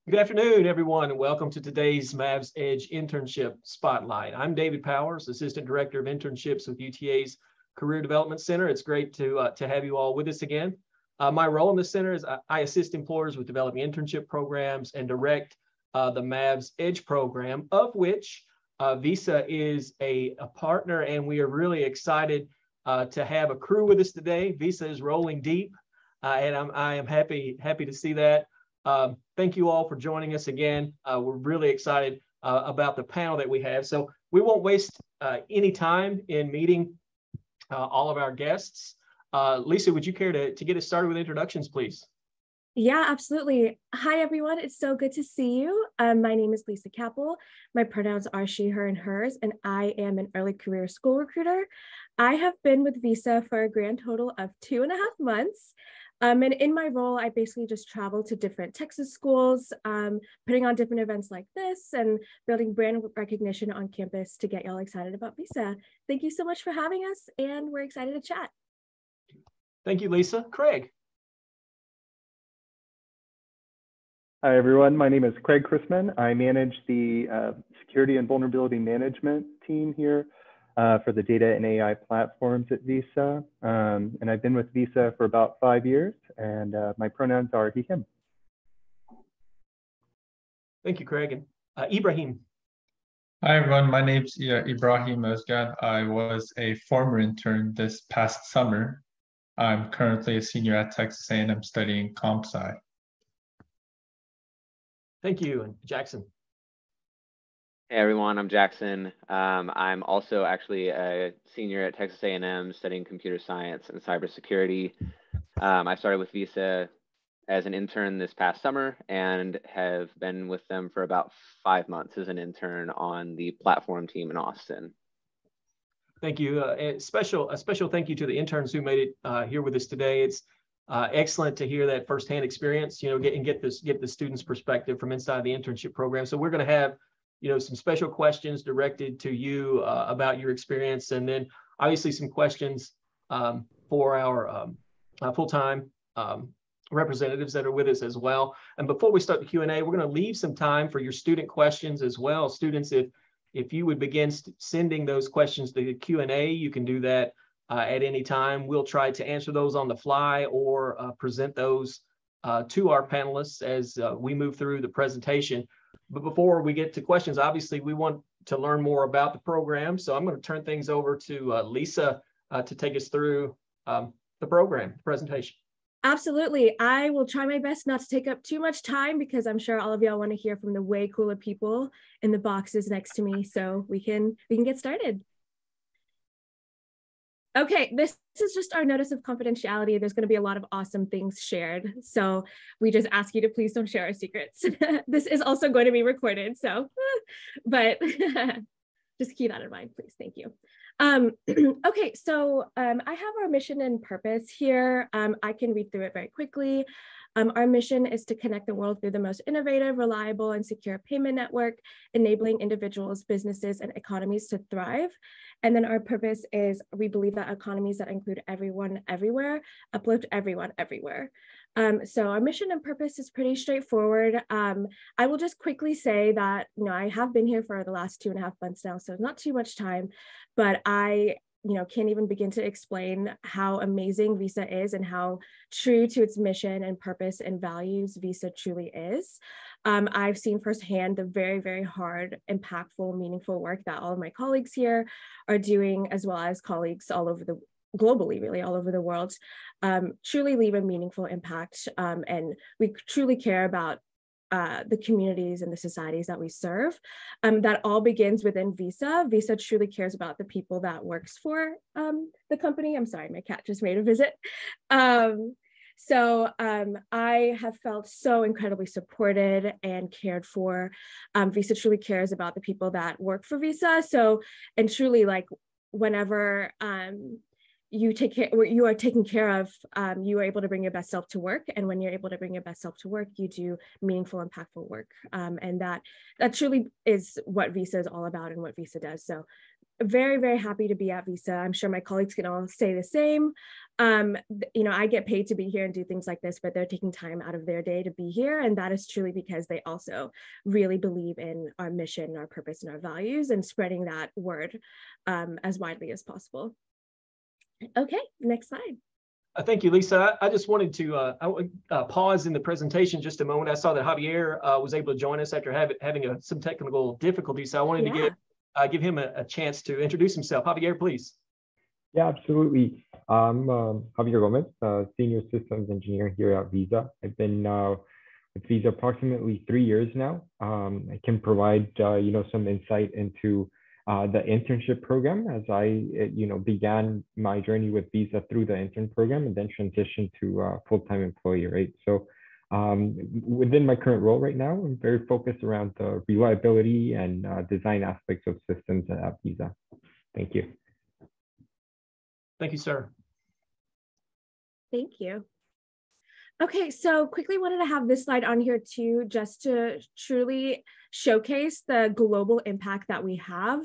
Good afternoon, everyone, and welcome to today's Mavs Edge Internship Spotlight. I'm David Powers, Assistant Director of Internships with UTA's Career Development Center. It's great to have you all with us again. My role in the center is I assist employers with developing internship programs and direct the Mavs Edge program, of which Visa is a partner, and we are really excited to have a crew with us today. Visa is rolling deep, and I am happy to see that. Thank you all for joining us again. We're really excited about the panel that we have. So we won't waste any time in meeting all of our guests. Lisa, would you care to get us started with introductions, please? Yeah, absolutely. Hi, everyone. It's so good to see you. My name is Lisa Kappel. My pronouns are she, her, and hers, and I am an early career school recruiter. I have been with Visa for a grand total of 2.5 months. And in my role, I basically just travel to different Texas schools, putting on different events like this and building brand recognition on campus to get y'all excited about Visa. Thank you so much for having us, and we're excited to chat. Thank you, Lisa. Craig. Hi, everyone. My name is Craig Chrisman. I manage the security and vulnerability management team here for the data and AI platforms at Visa. And I've been with Visa for about 5 years, and my pronouns are he, him. Thank you, Craig. And Ibrahim. Hi, everyone. My name's Ibrahim Özgan. I was a former intern this past summer. I'm currently a senior at Texas A&M studying comp sci. Thank you. And Jackson. Hey everyone, I'm Jackson. I'm also actually a senior at Texas A&M studying computer science and cybersecurity. I started with Visa as an intern this past summer and have been with them for about 5 months as an intern on the platform team in Austin. Thank you. A special thank you to the interns who made it here with us today. It's excellent to hear that firsthand experience, get the students' perspective from inside the internship program. So we're going to have some special questions directed to you about your experience, and then obviously some questions for our full-time representatives that are with us as well. And before we start the Q&A, we're going to leave some time for your student questions as well. Students, if you would begin sending those questions to the Q&A, you can do that at any time. We'll try to answer those on the fly or present those to our panelists as we move through the presentation. But before we get to questions, obviously, we want to learn more about the program. So I'm going to turn things over to Lisa to take us through the program, the presentation. Absolutely. I will try my best not to take up too much time because I'm sure all of y'all want to hear from the way cooler people in the boxes next to me. So we can get started. Okay, this is just our notice of confidentiality. There's going to be a lot of awesome things shared. So we just ask you to please don't share our secrets. This is also going to be recorded. So, but just keep that in mind, please. Thank you. Okay, so I have our mission and purpose here. I can read through it very quickly. Our mission is to connect the world through the most innovative, reliable, and secure payment network, enabling individuals, businesses, and economies to thrive. And then our purpose is we believe that economies that include everyone, everywhere, uplift everyone, everywhere. So our mission and purpose is pretty straightforward. I will just quickly say that, I have been here for the last 2.5 months now, so not too much time, but I can't even begin to explain how amazing Visa is and how true to its mission and purpose and values Visa truly is. I've seen firsthand the very, very hard, impactful, meaningful work that all of my colleagues here are doing, as well as colleagues all over globally, really all over the world, truly leave a meaningful impact. And we truly care about the communities and the societies that we serve. That all begins within Visa. Visa truly cares about the people that works for the company. I'm sorry, my cat just made a visit. So I have felt so incredibly supported and cared for. Visa truly cares about the people that work for Visa. So, and truly, like, whenever you are taken care of, you are able to bring your best self to work. And when you're able to bring your best self to work, you do meaningful, impactful work. And that truly is what Visa is all about and what Visa does. So very, very happy to be at Visa. I'm sure my colleagues can all say the same. I get paid to be here and do things like this, but they're taking time out of their day to be here. And that is truly because they also really believe in our mission, our purpose, and our values, and spreading that word as widely as possible. Okay, next slide. Thank you, Lisa. I just wanted to pause in the presentation just a moment. I saw that Javier was able to join us after having some technical difficulties. So I wanted to give him a chance to introduce himself. Javier, please. Yeah, absolutely. I'm Javier Gomez, Senior Systems Engineer here at Visa. I've been with Visa approximately 3 years now. I can provide some insight into the internship program, as I began my journey with Visa through the intern program and then transitioned to a full-time employee, right? So within my current role right now, I'm very focused around the reliability and design aspects of systems at Visa. Thank you. Thank you, sir. Thank you. Okay, so quickly wanted to have this slide on here too, just to truly showcase the global impact that we have.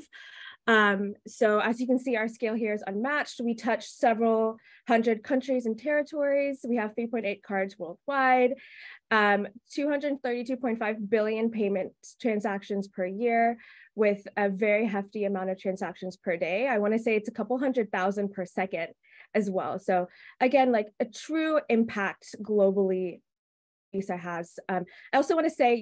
So as you can see, our scale here is unmatched. We touch several hundred countries and territories. We have 3.8 cards worldwide, 232.5 billion payment transactions per year, with a very hefty amount of transactions per day. I want to say it's a couple 100,000 per second as well. So again, like a true impact globally Visa has. I also want to say,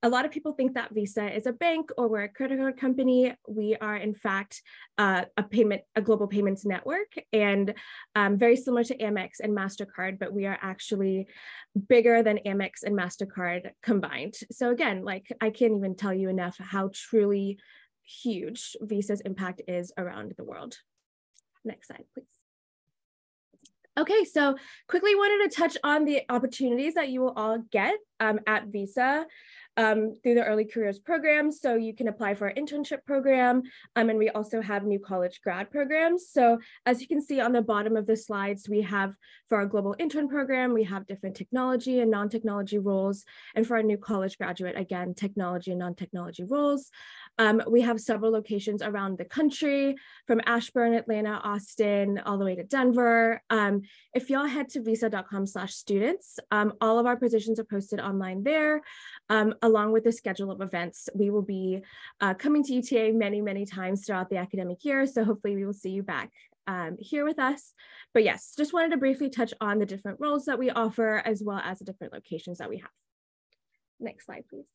a lot of people think that Visa is a bank or we're a credit card company. We are in fact a global payments network, and very similar to Amex and MasterCard, but we are actually bigger than Amex and MasterCard combined. So again, like I can't even tell you enough how truly huge Visa's impact is around the world. Next slide, please. Okay, so quickly wanted to touch on the opportunities that you will all get at Visa through the early careers program. So you can apply for our internship program, and we also have new college grad programs. So as you can see on the bottom of the slides, we have for our global intern program, we have different technology and non-technology roles. And for our new college graduate, again, technology and non-technology roles. We have several locations around the country, from Ashburn, Atlanta, Austin, all the way to Denver. If y'all head to visa.com/students, all of our positions are posted online there, along with the schedule of events. We will be coming to UTA many, many times throughout the academic year. So hopefully we will see you back here with us. But yes, just wanted to briefly touch on the different roles that we offer, as well as the different locations that we have. Next slide, please.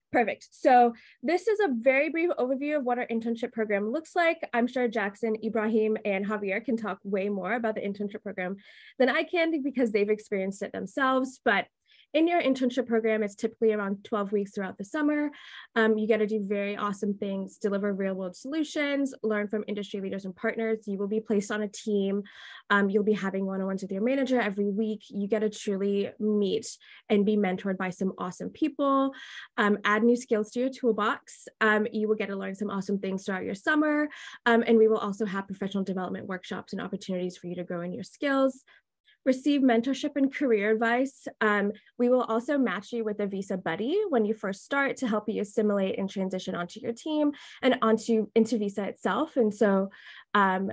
Perfect. So this is a very brief overview of what our internship program looks like. I'm sure Jackson, Ibrahim, and Javier can talk way more about the internship program than I can, because they've experienced it themselves. But in your internship program, it's typically around 12 weeks throughout the summer. You get to do very awesome things, deliver real world solutions, learn from industry leaders and partners. You will be placed on a team. You'll be having one-on-ones with your manager every week. You get to truly meet and be mentored by some awesome people, add new skills to your toolbox. You will get to learn some awesome things throughout your summer. And we will also have professional development workshops and opportunities for you to grow in your skills. Receive mentorship and career advice. We will also match you with a Visa buddy when you first start to help you assimilate and transition onto your team and into Visa itself. And so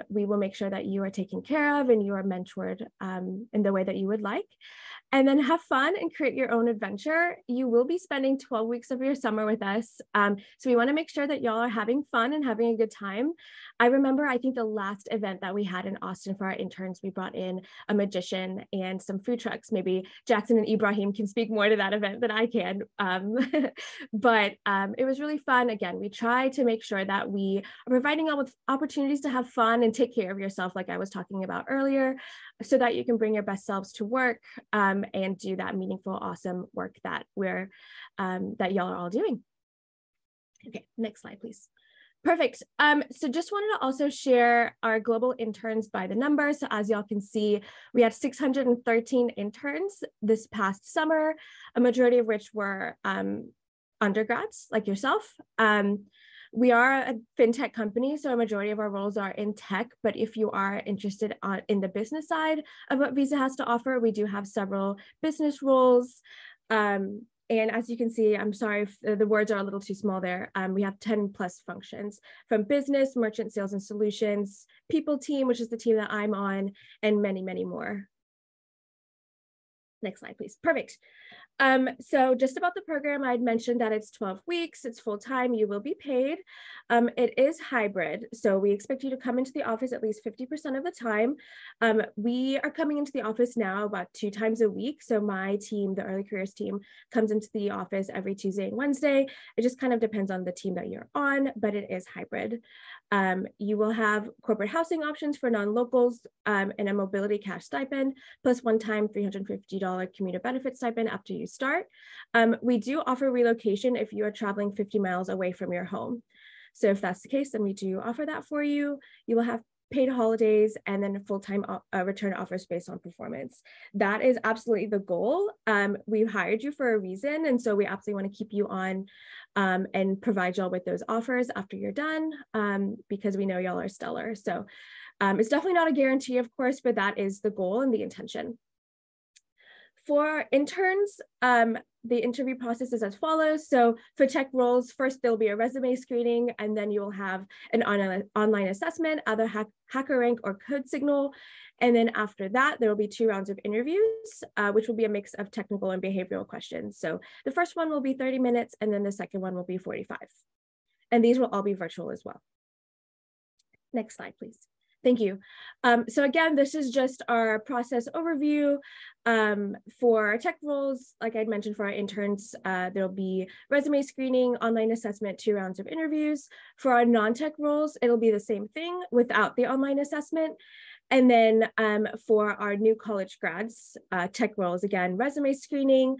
we will make sure that you are taken care of and you are mentored in the way that you would like. And then have fun and create your own adventure. You will be spending 12 weeks of your summer with us. So we want to make sure that y'all are having fun and having a good time. I remember, I think the last event that we had in Austin for our interns, we brought in a magician and some food trucks. Maybe Jackson and Ibrahim can speak more to that event than I can. But it was really fun. Again, we try to make sure that we are providing all with opportunities to have fun and take care of yourself, like I was talking about earlier, so that you can bring your best selves to work and do that meaningful, awesome work that that y'all are all doing. Okay, next slide, please. Perfect. So just wanted to also share our global interns by the number. So as y'all can see, we had 613 interns this past summer, a majority of which were undergrads like yourself. We are a fintech company, so a majority of our roles are in tech, but if you are interested in the business side of what Visa has to offer, we do have several business roles. And as you can see, I'm sorry if the words are a little too small there. We have 10 plus functions from business, merchant, sales and solutions, people team, which is the team that I'm on, and many, many more. Next slide, please. Perfect. So just about the program, I'd mentioned that it's 12 weeks, it's full-time, you will be paid. It is hybrid, so we expect you to come into the office at least 50% of the time. We are coming into the office now about 2 times a week. So my team, the early careers team, comes into the office every Tuesday and Wednesday. It just kind of depends on the team that you're on, but it is hybrid. You will have corporate housing options for non-locals and a mobility cash stipend, plus one-time $350 commuter benefit stipend after you start. We do offer relocation if you are traveling 50 miles away from your home. So if that's the case, then we do offer that for you. You will have paid holidays and then full-time return offers based on performance. That is absolutely the goal. We hired you for a reason, and so we absolutely want to keep you on and provide y'all with those offers after you're done, because we know y'all are stellar. So it's definitely not a guarantee, of course, but that is the goal and the intention. For interns, the interview process is as follows. So for tech roles, first there'll be a resume screening, and then you'll have an online assessment, either HackerRank or Code Signal. And then after that, there will be 2 rounds of interviews, which will be a mix of technical and behavioral questions. So the first one will be 30 minutes, and then the second one will be 45. And these will all be virtual as well. Next slide, please. Thank you. So again, this is just our process overview. For tech roles, like I'd mentioned, for our interns, there'll be resume screening, online assessment, 2 rounds of interviews. For our non-tech roles, it'll be the same thing without the online assessment. And then for our new college grads, tech roles, again, resume screening,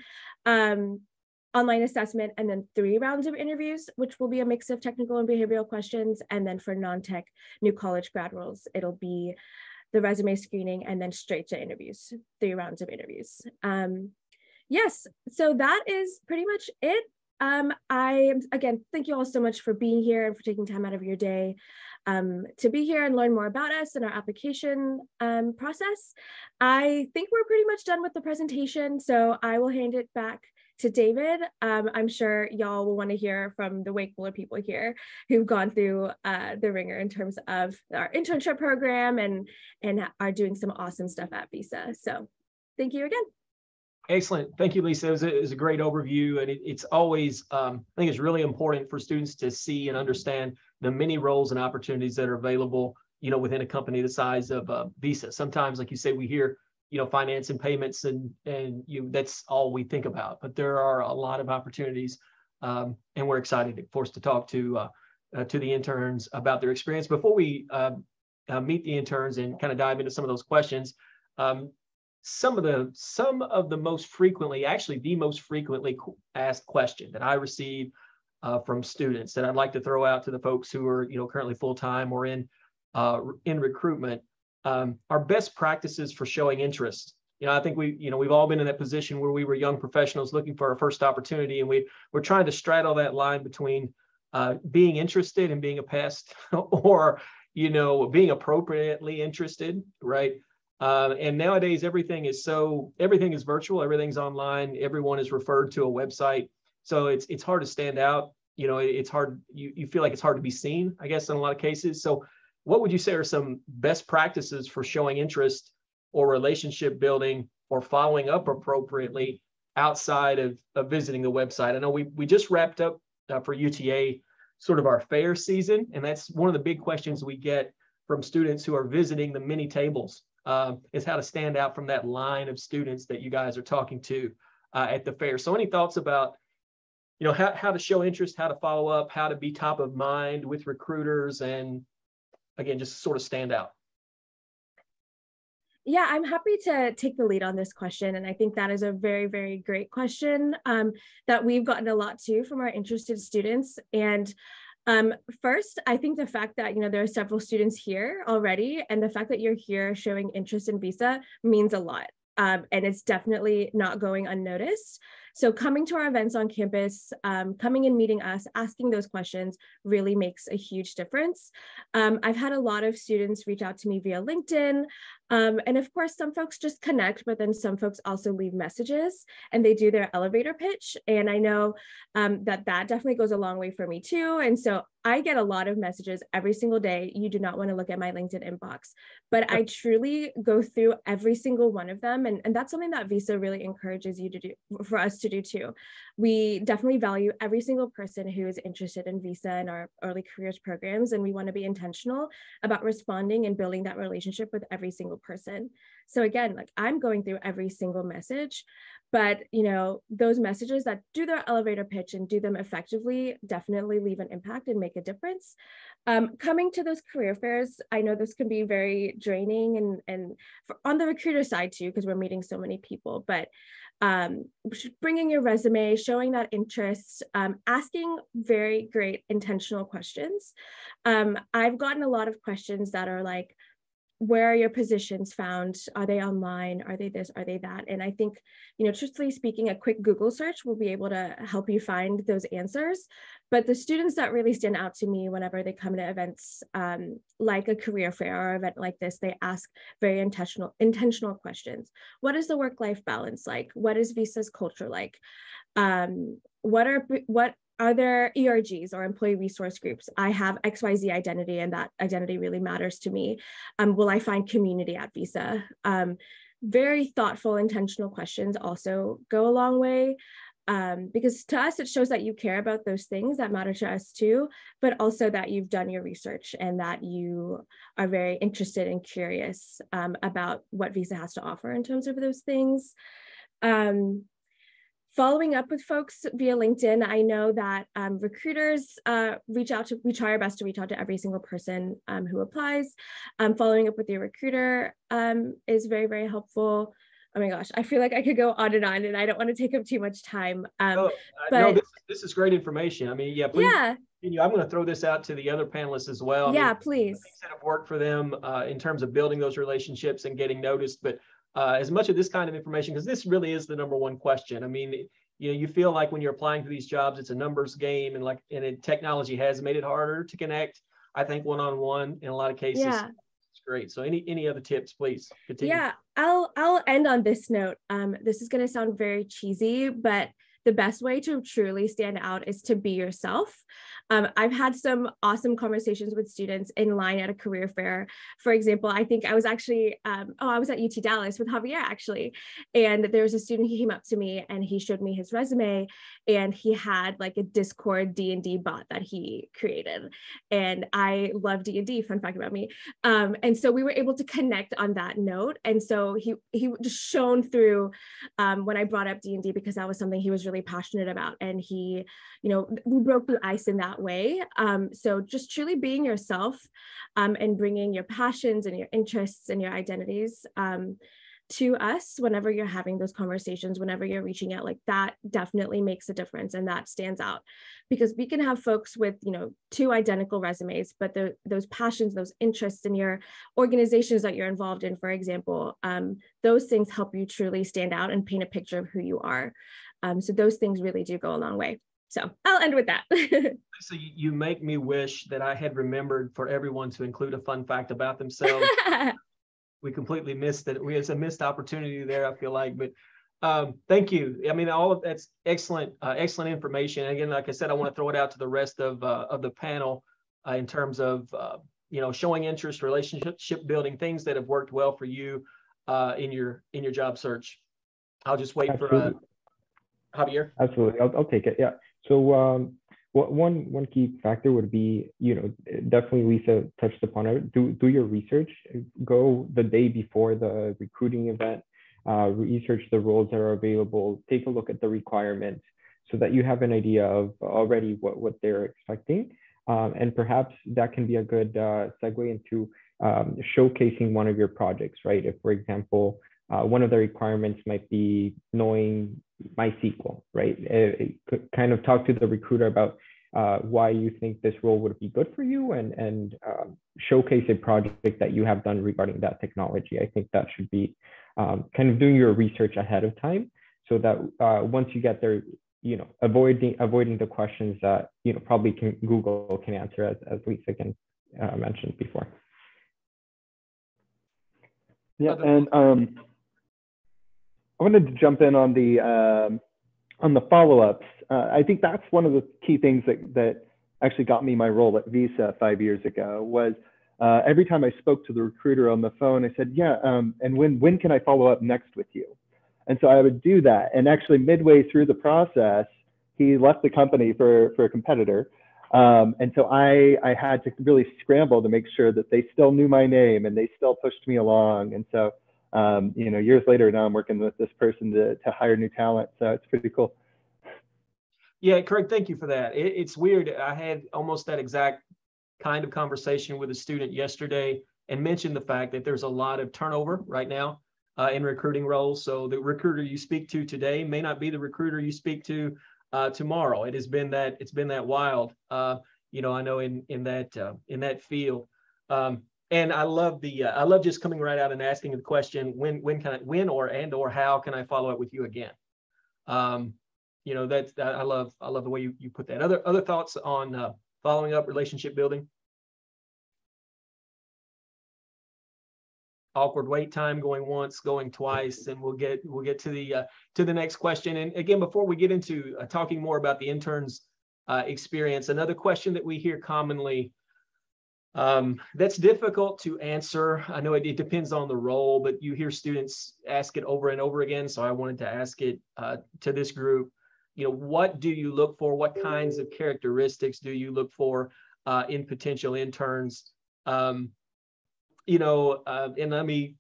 online assessment, and then 3 rounds of interviews, which will be a mix of technical and behavioral questions. And then for non-tech new college grad roles, it'll be the resume screening and then straight to interviews, 3 rounds of interviews. Yes, so that is pretty much it. Again, thank you all so much for being here and for taking time out of your day to be here and learn more about us and our application process. I think we're pretty much done with the presentation, so I will hand it back to David. I'm sure y'all will want to hear from the Wakefuller people here who've gone through the ringer in terms of our internship program and are doing some awesome stuff at Visa. So thank you again. Excellent. Thank you, Lisa. It was a great overview. And it's always, I think it's really important for students to see and understand the many roles and opportunities that are available, within a company the size of Visa. Sometimes, like you say, we hear, finance and payments and that's all we think about, but there are a lot of opportunities. And we're excited, of course, to talk to the interns about their experience. Before we meet the interns and kind of dive into some of those questions, some of the most frequently, actually the most frequently asked question that I receive from students that I'd like to throw out to the folks who are currently full-time or in recruitment are best practices for showing interest. I think we've all been in that position where we were young professionals looking for our first opportunity, and we're trying to straddle that line between being interested and being a pest, or being appropriately interested, right? And nowadays everything is virtual, everything's online, everyone is referred to a website, so it's hard to stand out. It's hard. You feel like it's hard to be seen, I guess, in a lot of cases. So what would you say are some best practices for showing interest or relationship building or following up appropriately outside of visiting the website? I know we just wrapped up for UTA sort of our fair season, and that's one of the big questions we get from students who are visiting the mini tables, is how to stand out from that line of students that you guys are talking to at the fair. So any thoughts about how to show interest, how to follow up, how to be top of mind with recruiters, and again, just sort of stand out? Yeah, I'm happy to take the lead on this question. And I think that is a very, very great question that we've gotten a lot to from our interested students. And first, I think the fact that, there are several students here already, and the fact that you're here showing interest in Visa means a lot. And it's definitely not going unnoticed. So coming to our events on campus, coming and meeting us, asking those questions really makes a huge difference. I've had a lot of students reach out to me via LinkedIn And of course, some folks just connect, but then some folks also leave messages and they do their elevator pitch. And I know that definitely goes a long way for me too. And so I get a lot of messages every single day. You do not want to look at my LinkedIn inbox, but I truly go through every single one of them. And that's something that Visa really encourages you to do, for us to do too. We definitely value every single person who is interested in Visa and our early careers programs. And we want to be intentional about responding and building that relationship with every single person. So again, like I'm going through every single message, but those messages that do their elevator pitch and do them effectively definitely leave an impact and make a difference. Coming to those career fairs, I know this can be very draining and on the recruiter side too, because we're meeting so many people, but bringing your resume, showing that interest, asking very great intentional questions. I've gotten a lot of questions that are like, where are your positions found? Are they online? Are they this? Are they that? And I think, truthfully speaking, a quick Google search will be able to help you find those answers. But the students that really stand out to me whenever they come to events like a career fair or event like this, they ask very intentional questions. What is the work-life balance like? What is Visa's culture like? What are there ERGs or employee resource groups? I have XYZ identity and that identity really matters to me. Will I find community at Visa? Very thoughtful, intentional questions also go a long way because to us, it shows that you care about those things that matter to us too, but also that you've done your research and that you are very interested and curious about what Visa has to offer in terms of those things. Following up with folks via LinkedIn, I know that recruiters we try our best to reach out to every single person who applies. Following up with your recruiter is very, very helpful. Oh my gosh, I feel like I could go on and I don't want to take up too much time. No, this is great information. I mean, yeah, please. Yeah. Continue. I'm going to throw this out to the other panelists as well. Please. Things that have worked for them in terms of building those relationships and getting noticed, but as much of this kind of information, because this really is the number one question. I mean, you feel like when you're applying for these jobs, it's a numbers game, and technology has made it harder to connect. I think one-on-one in a lot of cases. Yeah. It's great. So any other tips, please continue. Yeah, I'll end on this note. This is going to sound very cheesy, but the best way to truly stand out is to be yourself. I've had some awesome conversations with students in line at a career fair. For example, I think I was actually, I was at UT Dallas with Javier actually. And there was a student, he came up to me and he showed me his resume and he had like a Discord D&D bot that he created. And I love D&D, fun fact about me. And so we were able to connect on that note. And so he just shone through when I brought up D&D because that was something he was really passionate about. And he, we broke the ice in that way. So just truly being yourself and bringing your passions and your interests and your identities to us whenever you're having those conversations, whenever you're reaching out, like that definitely makes a difference and that stands out because we can have folks with, two identical resumes, but those passions, those interests in your organizations that you're involved in, for example, those things help you truly stand out and paint a picture of who you are. So those things really do go a long way. So I'll end with that. So you make me wish that I had remembered for everyone to include a fun fact about themselves. We completely missed it. It's a missed opportunity there, I feel like, but thank you. I mean, all of that's excellent, excellent information. Again, like I said, I want to throw it out to the rest of the panel in terms of, showing interest, relationship building, things that have worked well for you in your job search. I'll just wait for Javier. Absolutely, I'll take it. Yeah. So one key factor would be, definitely Lisa touched upon it. Do your research. Go the day before the recruiting event. Research the roles that are available. Take a look at the requirements so that you have an idea of already what they're expecting. And perhaps that can be a good segue into showcasing one of your projects, right? If, for example, one of the requirements might be knowing MySQL, right? Kind of talk to the recruiter about why you think this role would be good for you and showcase a project that you have done regarding that technology. I think that should be kind of doing your research ahead of time so that once you get there, avoiding the questions that, probably Google can answer as Lisa mentioned before. Yeah, and I wanted to jump in on the follow-ups. I think that's one of the key things that actually got me my role at Visa 5 years ago was every time I spoke to the recruiter on the phone, I said, yeah, and when can I follow up next with you? And so I would do that. And actually midway through the process, he left the company for a competitor. And so I had to really scramble to make sure that they still knew my name and they still pushed me along. And so, you know, years later, now I'm working with this person to hire new talent. So it's pretty cool. Yeah, Craig, thank you for that. It's weird. I had almost that exact kind of conversation with a student yesterday and mentioned the fact that there's a lot of turnover right now in recruiting roles. So the recruiter you speak to today may not be the recruiter you speak to tomorrow. It's been that wild. You know, I know in that field. And I love just coming right out and asking the question, when or how can I follow up with you again? You know, I love the way you put that. Other thoughts on following up, relationship building? Awkward wait time, going once, going twice, and we'll get to the next question. And again, before we get into talking more about the interns experience, another question that we hear commonly that's difficult to answer. I know it depends on the role, but you hear students ask it over and over again. So I wanted to ask it to this group. You know, what do you look for? What kinds of characteristics do you look for in potential interns? You know, and let me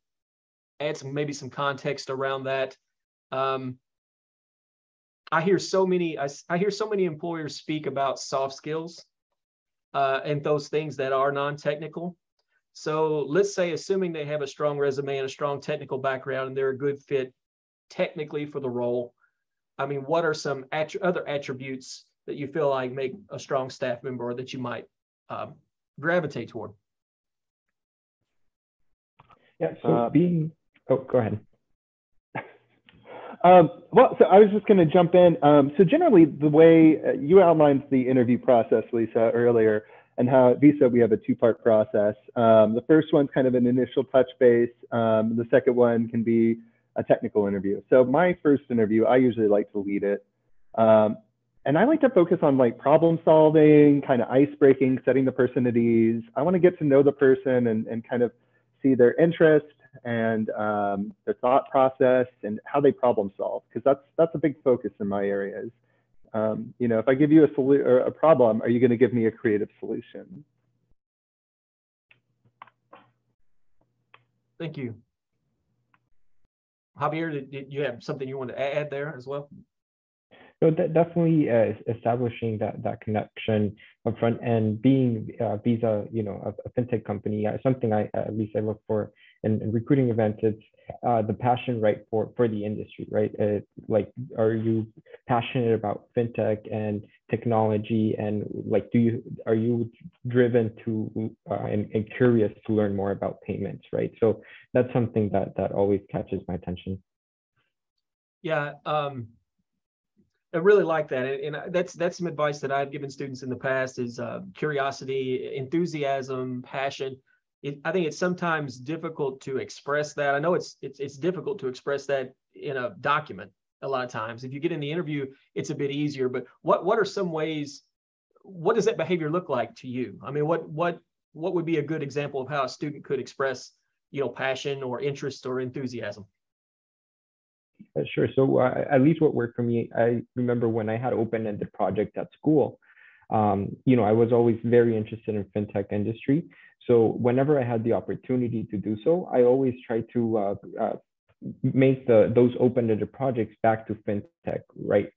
add maybe some context around that. I hear so many employers speak about soft skills and those things that are non-technical. So let's say, assuming they have a strong resume and a strong technical background and they're a good fit technically for the role, I mean, what are some other attributes that you feel like make a strong staff member or that you might gravitate toward? Yeah, so go ahead. Well, so I was just going to jump in. So generally, the way you outlined the interview process, Lisa, earlier, and how at Visa we have a two-part process. The first one's kind of an initial touch base. The second one can be a technical interview. So my first interview, I usually like to lead it. And I like to focus on like problem solving, kind of ice breaking, setting the person at ease. I want to get to know the person and kind of see their interest and their thought process and how they problem solve, because that's a big focus in my areas. You know, if I give you a problem, are you going to give me a creative solution? Thank you. Javier, did you have something you want to add there as well? So definitely establishing that connection up front and being Visa, you know, a fintech company, something at least I look for in recruiting events. It's the passion, right, for the industry, right? Like, are you passionate about fintech and technology, and like, are you driven to and curious to learn more about payments, right? So that's something that always catches my attention. Yeah. I really like that, and that's some advice that I've given students in the past is curiosity, enthusiasm, passion. I think it's sometimes difficult to express that. I know it's difficult to express that in a document a lot of times. If you get in the interview, it's a bit easier. But what are some ways? What does that behavior look like to you? I mean, what would be a good example of how a student could express, you know, passion or interest or enthusiasm? Sure. So at least what worked for me, I remember when I had open-ended project at school, you know, I was always very interested in fintech industry. So whenever I had the opportunity to do so, I always tried to make those open-ended projects back to fintech, right?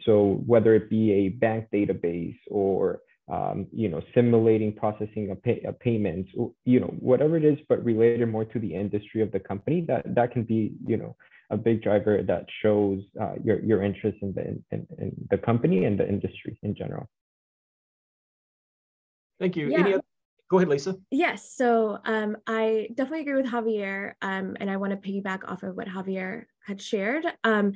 So whether it be a bank database or you know, simulating processing of payments, you know, whatever it is, but related more to the industry of the company, that can be, you know, a big driver that shows your interest in the company and the industry in general. Thank you. Yeah. Go ahead, Lisa. Yes, so I definitely agree with Javier, and I want to piggyback off of what Javier had shared. I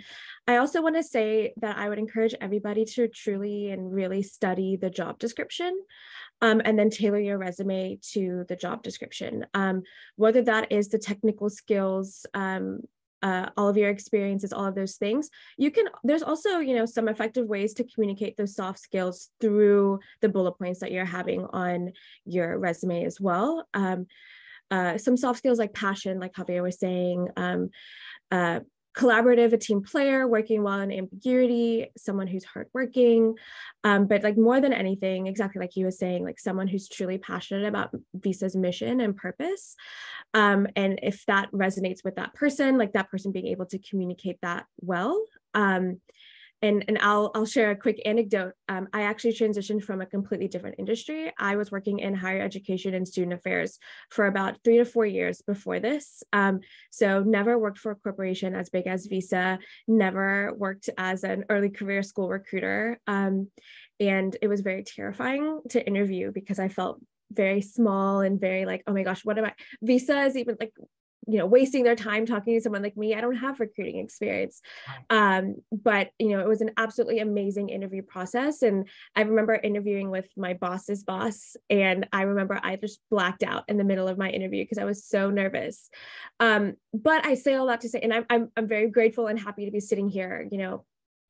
also want to say that I would encourage everybody to truly and really study the job description, and then tailor your resume to the job description. Whether that is the technical skills, all of your experiences, all of those things. There's also, some effective ways to communicate those soft skills through the bullet points that you're having on your resume as well. Some soft skills like passion, like Javier was saying, collaborative, a team player, working well in ambiguity, someone who's hardworking, but like more than anything, exactly like he was saying, like someone who's truly passionate about Visa's mission and purpose. And if that resonates with that person, like that person being able to communicate that well. And I'll share a quick anecdote. I actually transitioned from a completely different industry. I was working in higher education and student affairs for about 3 to 4 years before this. So never worked for a corporation as big as Visa, never worked as an early career school recruiter. And it was very terrifying to interview because I felt very small and very like, oh my gosh, what am I? Visa is even like, wasting their time talking to someone like me. I don't have recruiting experience. But, it was an absolutely amazing interview process. And I remember interviewing with my boss's boss. And I remember I just blacked out in the middle of my interview because I was so nervous. But I say all that to say, and I'm very grateful and happy to be sitting here,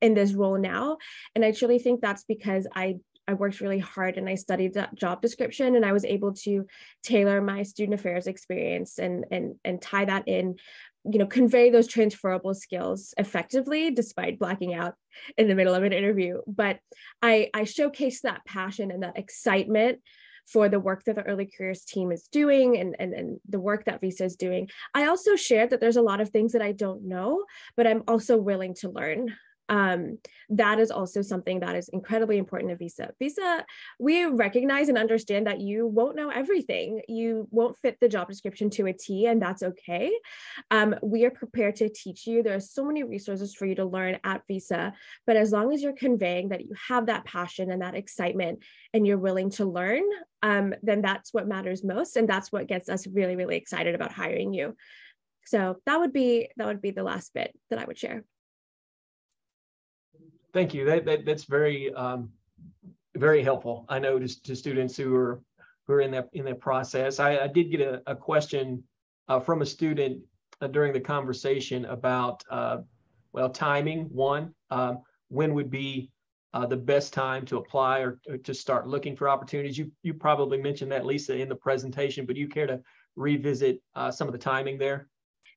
in this role now. And I truly think that's because I worked really hard and I studied that job description, and I was able to tailor my student affairs experience and tie that in, convey those transferable skills effectively despite blacking out in the middle of an interview. But I showcased that passion and that excitement for the work that the early careers team is doing and the work that Visa is doing. I also shared that there's a lot of things that I don't know, but I'm also willing to learn. That is also something that is incredibly important to Visa. Visa, we recognize and understand that you won't know everything. You won't fit the job description to a T, and that's okay. We are prepared to teach you. There are so many resources for you to learn at Visa, but as long as you're conveying that you have that passion and that excitement and you're willing to learn, then that's what matters most. And that's what gets us really, really excited about hiring you. So that would be the last bit that I would share. Thank you. That's very very helpful. I know to students who are in that process. I did get a question from a student during the conversation about timing. One, when would be the best time to apply or to start looking for opportunities? You probably mentioned that, Lisa, in the presentation, but do you care to revisit some of the timing there?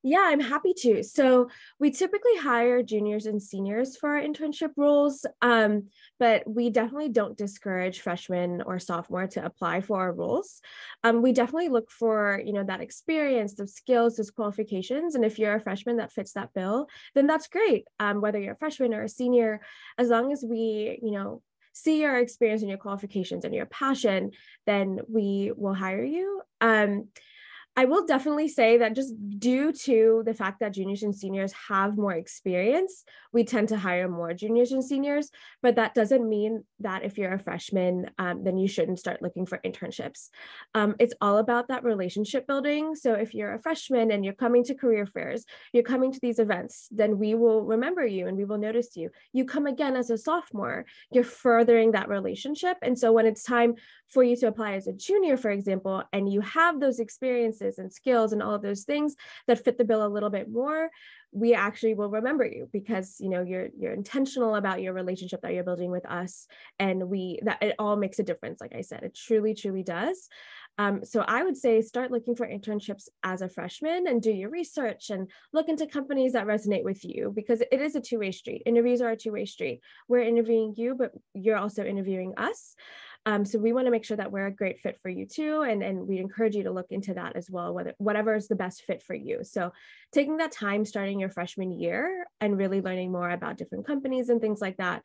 Yeah, I'm happy to. So we typically hire juniors and seniors for our internship roles, but we definitely don't discourage freshmen or sophomore to apply for our roles. We definitely look for, that experience, those skills, those qualifications. And if you're a freshman that fits that bill, then that's great. Whether you're a freshman or a senior, as long as we, see your experience and your qualifications and your passion, then we will hire you. I will definitely say that just due to the fact that juniors and seniors have more experience, we tend to hire more juniors and seniors, but that doesn't mean that if you're a freshman, then you shouldn't start looking for internships. It's all about that relationship building. So if you're a freshman and you're coming to career fairs, you're coming to these events, then we will remember you and we will notice you. You come again as a sophomore, you're furthering that relationship. And so when it's time for you to apply as a junior, for example, and you have those experiences and skills and all of those things that fit the bill a little bit more, we actually will remember you because you're intentional about your relationship that you're building with us, and that it all makes a difference. Like I said, it truly does. So I would say start looking for internships as a freshman and do your research and look into companies that resonate with you, because it is a two-way street. Interviews are a two-way street. We're interviewing you, but you're also interviewing us. So we want to make sure that we're a great fit for you too. And we encourage you to look into that as well, whatever is the best fit for you. So taking that time starting your freshman year and really learning more about different companies and things like that,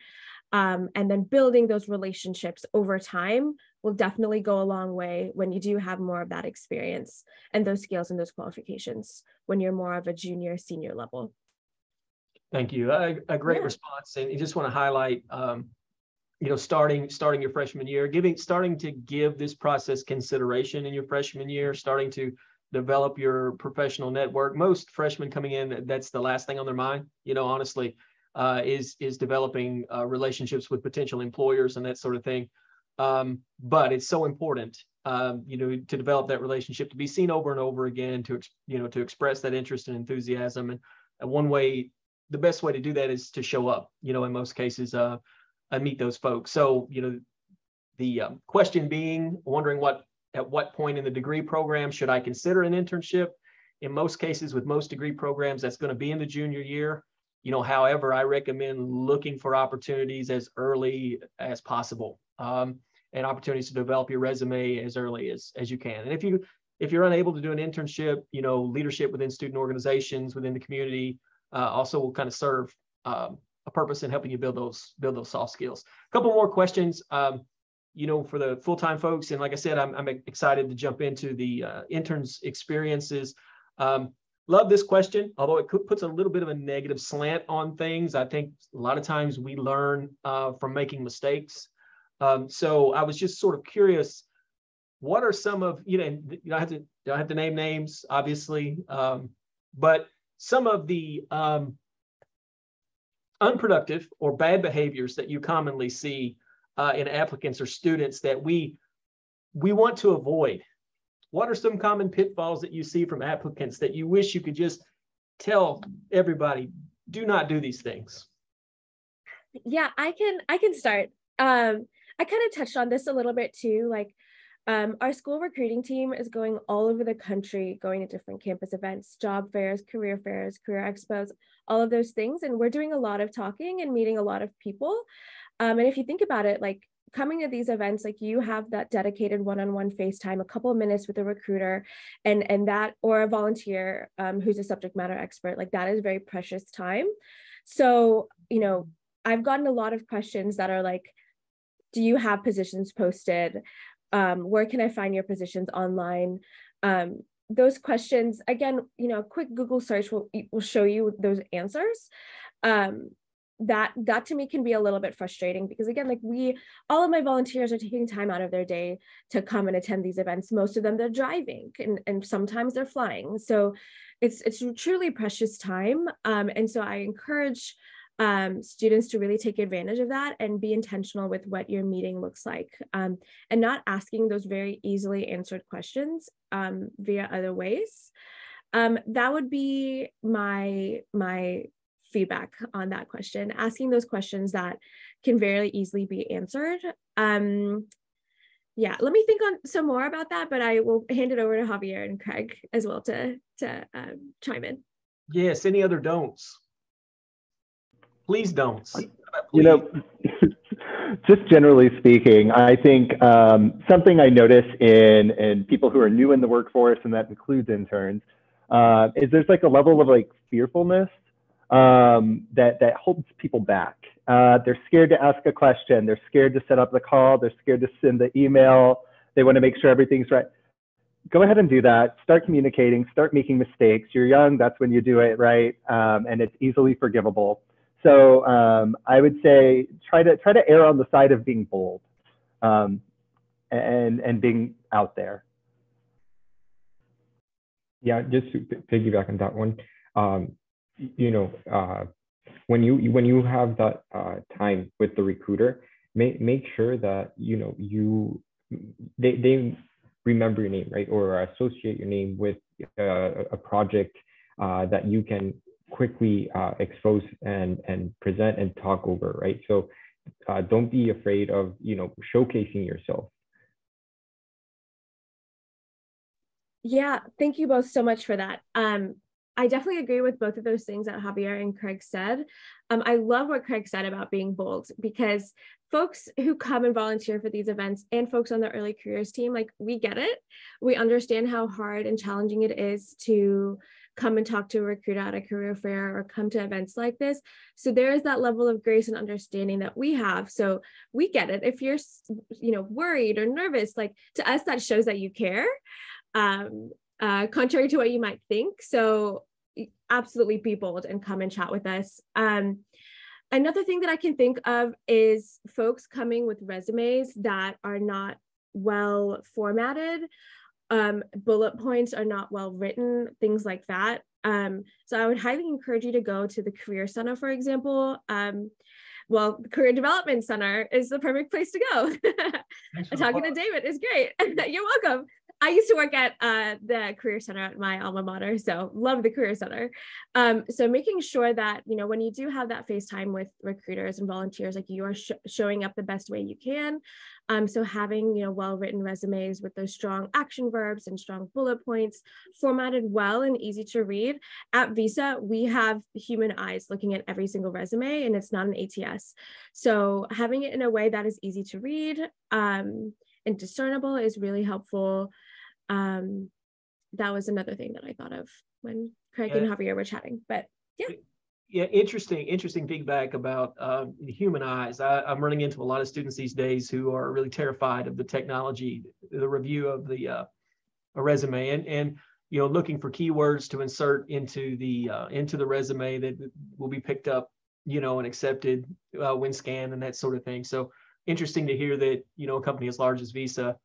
and then building those relationships over time will definitely go a long way when you do have more of that experience and those skills and those qualifications when you're more of a junior, senior level. Thank you. A great response. And I just want to highlight starting your freshman year, starting to give this process consideration in your freshman year, starting to develop your professional network. Most freshmen coming in, that's the last thing on their mind, honestly, is developing relationships with potential employers and that sort of thing. But it's so important, to develop that relationship, to be seen over and over again, to express that interest and enthusiasm. And the best way to do that is to show up, in most cases, and meet those folks. So, the question being, wondering at what point in the degree program should I consider an internship? In most cases, with most degree programs, that's going to be in the junior year. However, I recommend looking for opportunities as early as possible, and opportunities to develop your resume as early as you can. And if you're unable to do an internship, leadership within student organizations, within the community, also will kind of serve a purpose in helping you build those soft skills. A couple more questions, for the full-time folks. And like I said, I'm excited to jump into the interns experiences. Love this question, although it puts a little bit of a negative slant on things. I think a lot of times we learn from making mistakes. So I was just sort of curious, what are some of, don't have to name names, obviously, but some of the unproductive or bad behaviors that you commonly see in applicants or students that we want to avoid. What are some common pitfalls that you see from applicants that you wish you could just tell everybody, do not do these things? Yeah, I can start. I kind of touched on this a little bit too. Like, our school recruiting team is going all over the country, going to different campus events, job fairs, career expos, all of those things. And we're doing a lot of talking and meeting a lot of people. And if you think about it, like coming to these events, like you have that dedicated one-on-one FaceTime, a couple of minutes with a recruiter and that, or a volunteer who's a subject matter expert, like that is very precious time. So, I've gotten a lot of questions that are like, do you have positions posted? Where can I find your positions online? Those questions, again, a quick Google search will show you those answers. That to me can be a little bit frustrating because again, like all of my volunteers are taking time out of their day to come and attend these events. Most of them, they're driving and sometimes they're flying. So it's truly precious time. And so I encourage students to really take advantage of that and be intentional with what your meeting looks like, and not asking those very easily answered questions via other ways. That would be my feedback on that question, asking those questions that can very easily be answered. Yeah, let me think on some more about that, but I will hand it over to Javier and Craig as well to chime in. Yes, any other don'ts? Please don't. Just generally speaking, I think something I notice in people who are new in the workforce, and that includes interns, is there's like a level of like fearfulness that holds people back. They're scared to ask a question. They're scared to set up the call. They're scared to send the email. They want to make sure everything's right. Go ahead and do that. Start communicating. Start making mistakes. You're young. That's when you do it, right? And it's easily forgivable. So I would say try to err on the side of being bold and being out there. Yeah, just to piggyback on that one, when you have that time with the recruiter, make sure that they remember your name, right, or associate your name with a project that you can quickly expose and present and talk over, right? So don't be afraid of showcasing yourself. Yeah, thank you both so much for that. I definitely agree with both of those things that Javier and Craig said. I love what Craig said about being bold, because folks who come and volunteer for these events and folks on the early careers team, like, we get it. We understand how hard and challenging it is to come and talk to a recruiter at a career fair or come to events like this. So there is that level of grace and understanding that we have. So we get it. If you're, worried or nervous, like, to us, that shows that you care, contrary to what you might think. So absolutely be bold and come and chat with us. Another thing that I can think of is folks coming with resumes that are not well formatted. Bullet points are not well written, things like that. So I would highly encourage you to go to the Career Center, for example. Well, the Career Development Center is the perfect place to go. Talking to David is great. You're welcome. I used to work at the Career Center at my alma mater, so love the Career Center. So making sure that, you know, when you do have that FaceTime with recruiters and volunteers, like you are showing up the best way you can. So having, you know, well-written resumes with those strong action verbs and strong bullet points, formatted well and easy to read. At Visa, we have human eyes looking at every single resume, and it's not an ATS. So having it in a way that is easy to read and discernible is really helpful. That was another thing that I thought of when Craig and Javier were chatting, but yeah. Yeah, interesting feedback about human eyes. I'm running into a lot of students these days who are really terrified of the technology, the review of the a resume, and you know, looking for keywords to insert into the resume that will be picked up, you know, and accepted when scanned and that sort of thing. So interesting to hear that, you know, a company as large as Visa,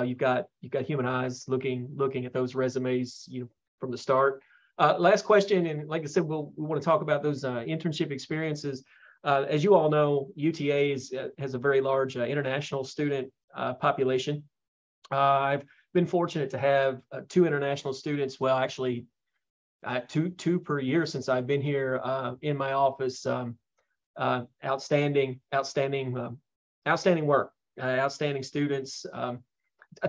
you've got human eyes looking at those resumes, you know, from the start. Last question, and like I said, we want to talk about those internship experiences. As you all know, UTA has a very large international student population. I've been fortunate to have 2 international students. Well, actually, two per year since I've been here in my office. Outstanding work. Outstanding students.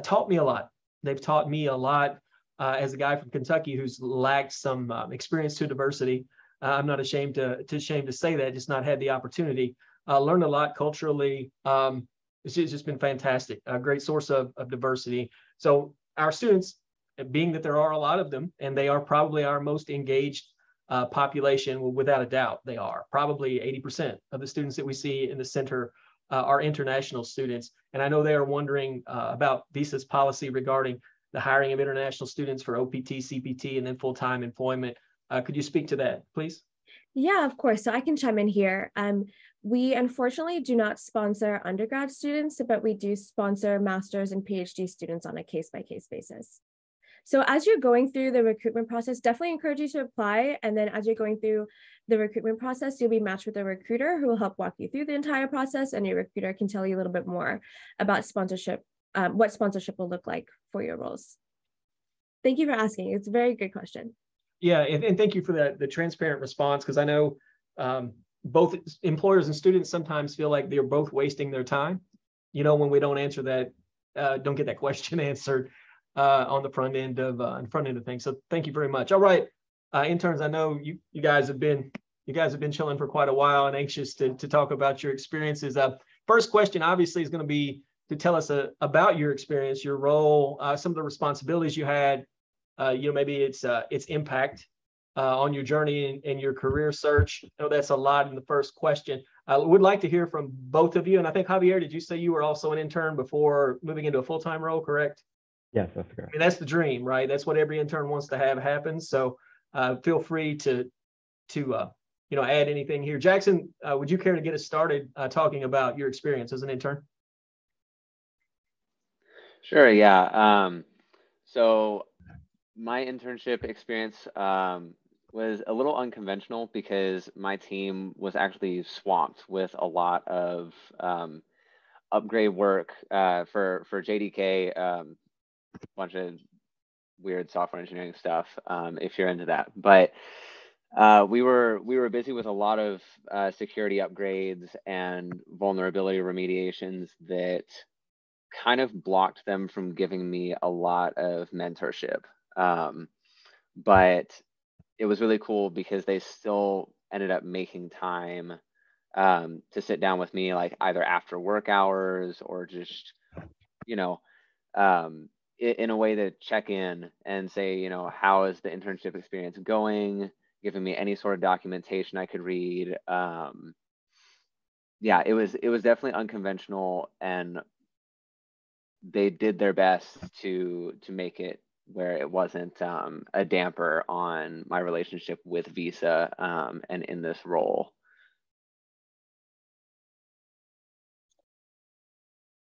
Taught me a lot. They've taught me a lot. As a guy from Kentucky who's lacked some experience to diversity, I'm not ashamed to say that, just not had the opportunity. Learned a lot culturally. It's just been fantastic. A great source of diversity. So our students, being that there are a lot of them, and they are probably our most engaged population, without a doubt, they are. Probably 80% of the students that we see in the center are international students. And I know they are wondering about Visa's policy regarding the hiring of international students for OPT, CPT, and then full-time employment. Could you speak to that, please? Yeah, of course. So I can chime in here. We unfortunately do not sponsor undergrad students, but we do sponsor master's and PhD students on a case-by-case basis. So as you're going through the recruitment process, definitely encourage you to apply. And then as you're going through the recruitment process, you'll be matched with a recruiter who will help walk you through the entire process. And your recruiter can tell you a little bit more about sponsorship, what sponsorship will look like for your roles. Thank you for asking. It's a very good question. Yeah, and thank you for the transparent response, because I know both employers and students sometimes feel like they're both wasting their time, you know, when we don't answer that, don't get that question answered on the front end of things. So thank you very much. All right, interns, I know you guys have been chilling for quite a while and anxious to talk about your experiences. First question obviously is going to be to tell us about your experience, your role, some of the responsibilities you had, you know, maybe its impact on your journey and your career search. I know that's a lot in the first question. I would like to hear from both of you. And I think, Javier, did you say you were also an intern before moving into a full-time role, correct? Yes, that's correct. I mean, that's the dream, right? That's what every intern wants to have happen. So feel free to you know, add anything here. Jackson, would you care to get us started talking about your experience as an intern? Sure, yeah. So my internship experience was a little unconventional because my team was actually swamped with a lot of upgrade work for JDK, a bunch of weird software engineering stuff, if you're into that. But we were busy with a lot of security upgrades and vulnerability remediations that kind of blocked them from giving me a lot of mentorship. But it was really cool because they still ended up making time to sit down with me, like either after work hours or just, you know, in a way to check in and say, you know, how is the internship experience going, giving me any sort of documentation I could read. Yeah, it was definitely unconventional, and they did their best to make it where it wasn't a damper on my relationship with Visa and in this role.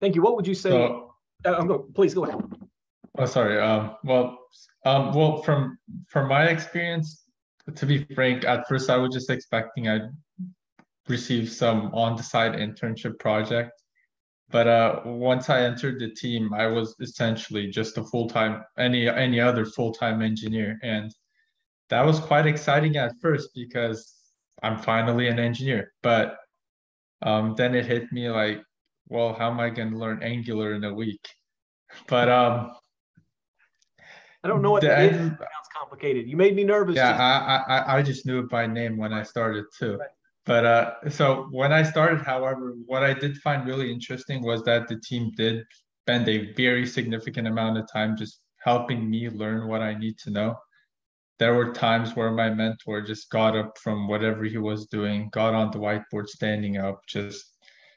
Thank you. What would you say? So, please go ahead. oh, sorry. Well, from my experience, to be frank, at first I was just expecting I'd receive some on-the-side internship project. But once I entered the team, I was essentially just a full-time, any other full-time engineer. And that was quite exciting at first because I'm finally an engineer. But then it hit me like, well, how am I going to learn Angular in a week? But I don't know what that is. It sounds complicated. You made me nervous. Yeah, I just knew it by name when I started too. Right. But so when I started, however, what I did find really interesting was that the team did spend a very significant amount of time just helping me learn what I need to know. There were times where my mentor just got up from whatever he was doing, got on the whiteboard, standing up, just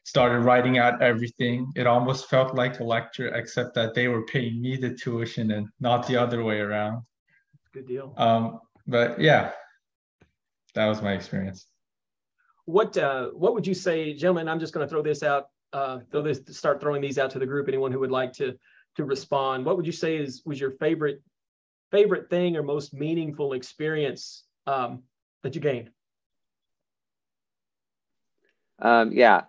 started writing out everything. It almost felt like a lecture, except that they were paying me the tuition and not the other way around. Good deal. But yeah, that was my experience. What would you say, gentlemen? I'm just going to throw this out. Start throwing these out to the group. Anyone who would like to respond. What would you say was your favorite thing or most meaningful experience that you gained? Yeah,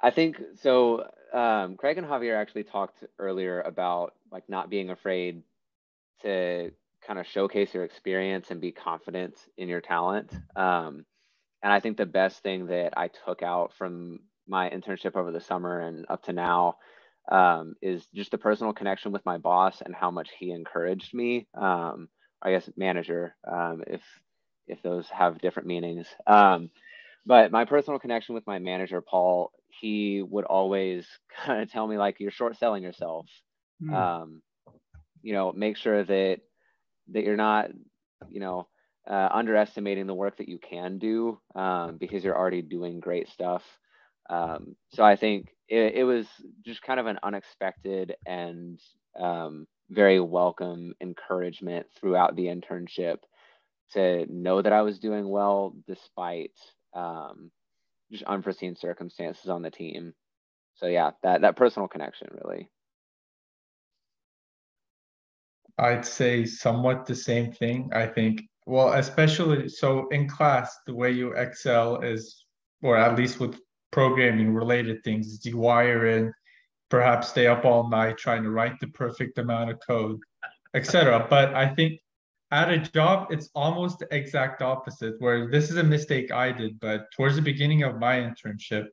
I think so. Craig and Javier actually talked earlier about like not being afraid to kind of showcase your experience and be confident in your talent. And I think the best thing that I took out from my internship over the summer and up to now is just the personal connection with my boss and how much he encouraged me. I guess manager, if those have different meanings. But my personal connection with my manager, Paul, he would always kind of tell me like, you're short selling yourself. You know, make sure that you're not, you know, underestimating the work that you can do because you're already doing great stuff. So I think it was just kind of an unexpected and very welcome encouragement throughout the internship to know that I was doing well despite just unforeseen circumstances on the team. So yeah, that personal connection really. I'd say somewhat the same thing. I think, well, especially so in class, the way you excel is, or at least with programming related things, is you wire in, perhaps stay up all night trying to write the perfect amount of code, etc. But I think at a job, it's almost the exact opposite, where this is a mistake I did, but towards the beginning of my internship,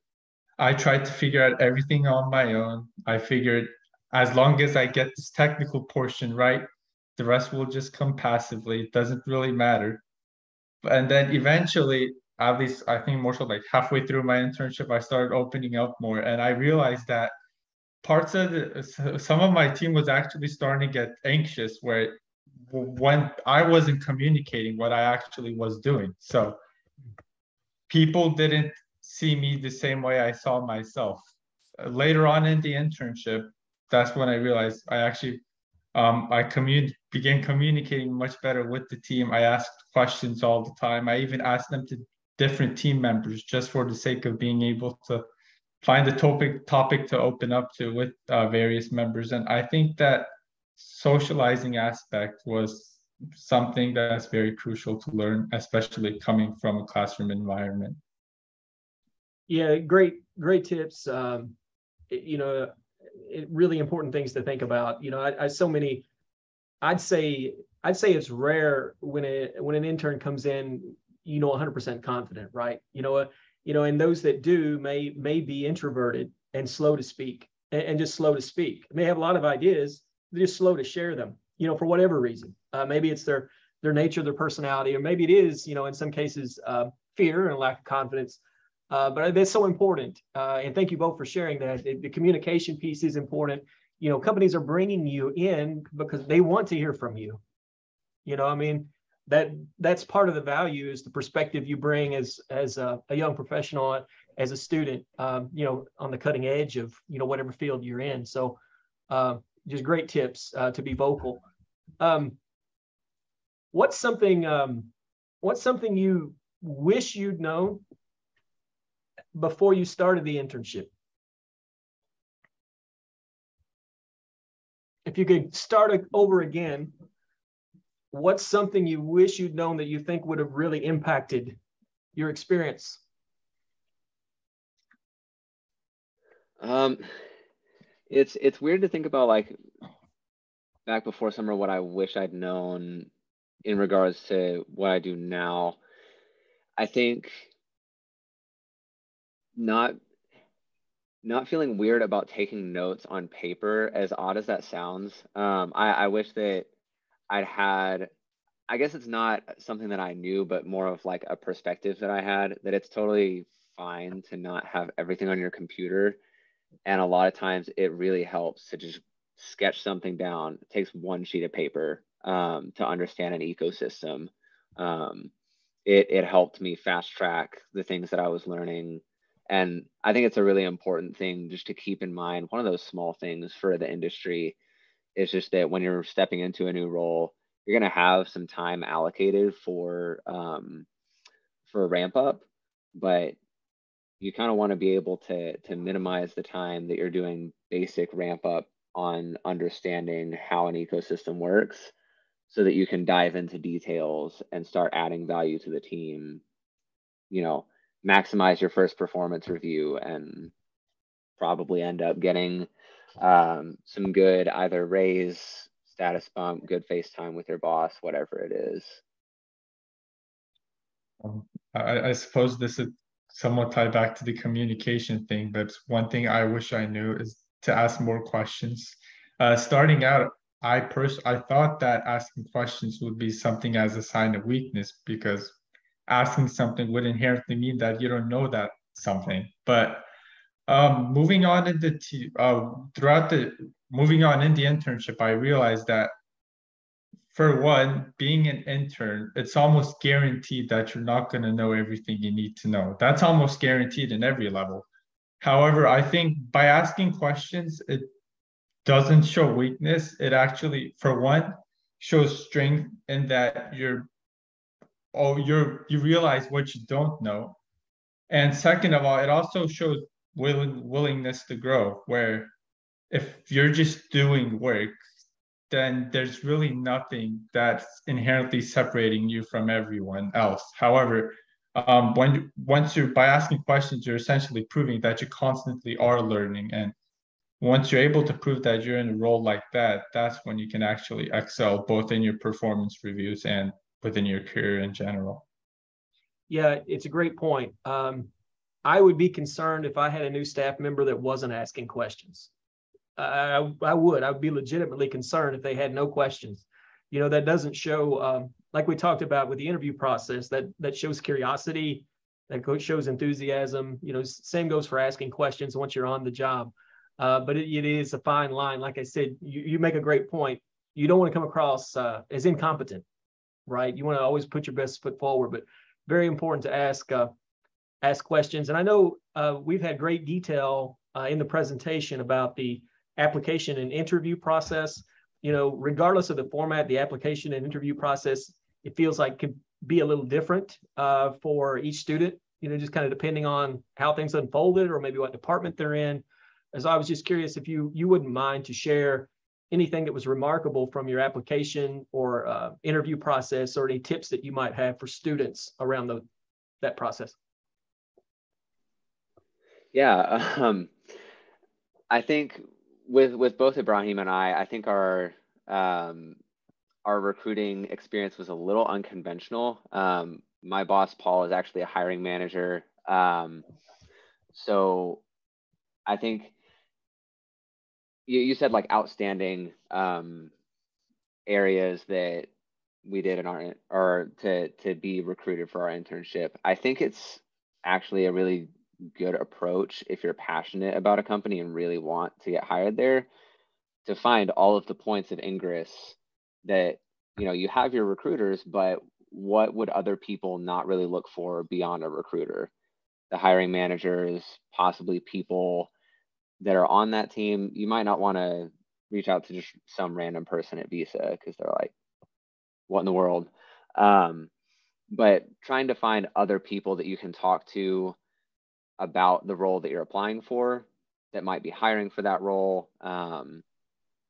I tried to figure out everything on my own. I figured as long as I get this technical portion right, the rest will just come passively. It doesn't really matter. And then eventually, at least I think more so like halfway through my internship, I started opening up more. And I realized that some of my team was actually starting to get anxious where when I wasn't communicating what I actually was doing. So people didn't see me the same way I saw myself. Later on in the internship, that's when I realized I actually began communicating much better with the team. I asked questions all the time. I even asked them to different team members just for the sake of being able to find a topic to open up to with various members. And I think that socializing aspect was something that's very crucial to learn, especially coming from a classroom environment. Yeah, great tips. You know, really important things to think about. You know, I'd say it's rare when an intern comes in, you know, 100% confident, right? You know, and those that do may be introverted and slow to speak and just slow to speak. They have a lot of ideas, they're just slow to share them, you know, for whatever reason. Maybe it's their nature, their personality, or maybe it is, you know, in some cases, fear and lack of confidence. But that's so important. And thank you both for sharing that. The communication piece is important. You know, companies are bringing you in because they want to hear from you. You know, I mean, that's part of the value is the perspective you bring as a young professional, as a student, you know, on the cutting edge of, you know, whatever field you're in. So just great tips to be vocal. What's something you wish you'd known before you started the internship? if you could start over again, what's something you wish you'd known that you think would have really impacted your experience? It's weird to think about, like, back before summer, what I wish I'd known in regards to what I do now. I think not feeling weird about taking notes on paper, as odd as that sounds. I wish that I'd had, I guess it's not something that I knew, but more of like a perspective that I had, that it's totally fine to not have everything on your computer. And a lot of times it really helps to just sketch something down. It takes one sheet of paper to understand an ecosystem. It helped me fast track the things that I was learning. And I think it's a really important thing just to keep in mind. One of those small things for the industry is just that when you're stepping into a new role, you're going to have some time allocated for ramp up, but you kind of want to be able to minimize the time that you're doing basic ramp up on understanding how an ecosystem works, so that you can dive into details and start adding value to the team, maximize your first performance review, and probably end up getting some good either raise, status bump, good face time with your boss, whatever it is. I suppose this is somewhat tied back to the communication thing, but one thing I wish I knew is to ask more questions. Starting out, I thought that asking questions would be something as a sign of weakness, because asking something would inherently mean that you don't know that something. But moving on in the internship, I realized that, for one, being an intern, it's almost guaranteed that you're not going to know everything you need to know. That's almost guaranteed in every level. However, I think by asking questions, it doesn't show weakness. It actually, for one, shows strength in that you realize what you don't know. And second of all, it also shows willingness to grow, where if you're just doing work, then there's really nothing that's inherently separating you from everyone else. However, by asking questions, you're essentially proving that you constantly are learning. And once you're able to prove that you're in a role like that, that's when you can actually excel, both in your performance reviews and within your career in general. Yeah, it's a great point. I would be concerned if I had a new staff member that wasn't asking questions. I would be legitimately concerned if they had no questions. That doesn't show, like we talked about with the interview process, that shows curiosity, that shows enthusiasm. Same goes for asking questions once you're on the job. But it is a fine line. Like I said, you make a great point. You don't want to come across as incompetent, right? You want to always put your best foot forward, but very important to ask questions. And I know we've had great detail in the presentation about the application and interview process. Regardless of the format, the application and interview process, it feels like could be a little different for each student, just kind of depending on how things unfolded or maybe what department they're in. So I was just curious if you wouldn't mind to share anything that was remarkable from your application or interview process, or any tips that you might have for students around that process. Yeah, I think with both Ibrahim and I think our recruiting experience was a little unconventional. My boss, Paul, is actually a hiring manager. So I think you said like outstanding areas that we did in or to be recruited for our internship. I think it's actually a really good approach, if you're passionate about a company and really want to get hired there, to find all of the points of ingress that you have your recruiters, but what would other people not really look for beyond a recruiter? The hiring managers, possibly people that are on that team. You might not want to reach out to just some random person at Visa because they're like, what in the world? But trying to find other people that you can talk to about the role that you're applying for, that might be hiring for that role,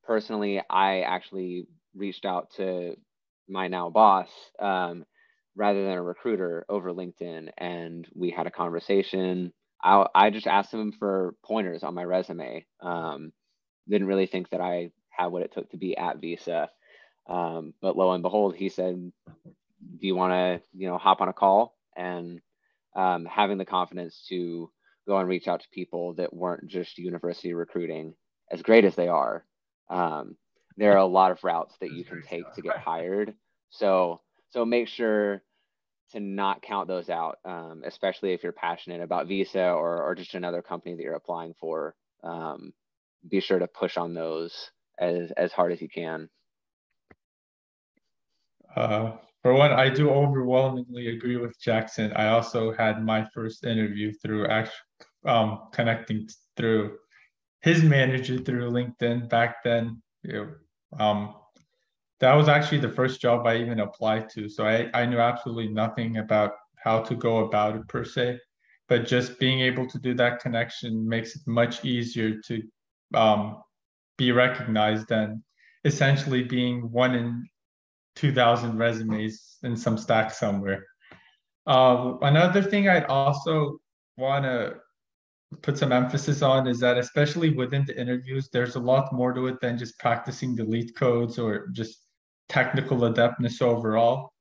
personally, I actually reached out to my now boss rather than a recruiter over LinkedIn, and we had a conversation. I just asked him for pointers on my resume. Didn't really think that I had what it took to be at Visa. But lo and behold, he said, do you want to, hop on a call? And having the confidence to go and reach out to people that weren't just university recruiting, as great as they are, there are a lot of routes that you can take to get hired. So make sure to not count those out, especially if you're passionate about Visa or just another company that you're applying for. Be sure to push on those as hard as you can. For one, I do overwhelmingly agree with Jackson. I also had my first interview through connecting through his manager through LinkedIn back then. That was actually the first job I even applied to. So I knew absolutely nothing about how to go about it per se, but just being able to do that connection makes it much easier to be recognized than essentially being one in 2,000 resumes in some stack somewhere. Another thing I'd also want to put some emphasis on is that especially within the interviews, there's a lot more to it than just practicing the lead codes or just technical adeptness overall.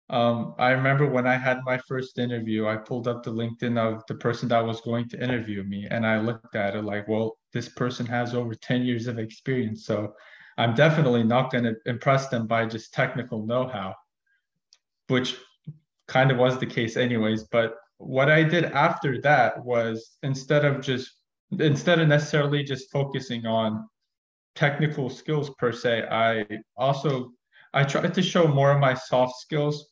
I remember when I had my first interview, I pulled up the LinkedIn of the person that was going to interview me, and I looked at it like, well, this person has over 10 years of experience, so I'm definitely not going to impress them by just technical know-how, which kind of was the case anyways. But what I did after that was instead of necessarily just focusing on technical skills per se, I tried to show more of my soft skills.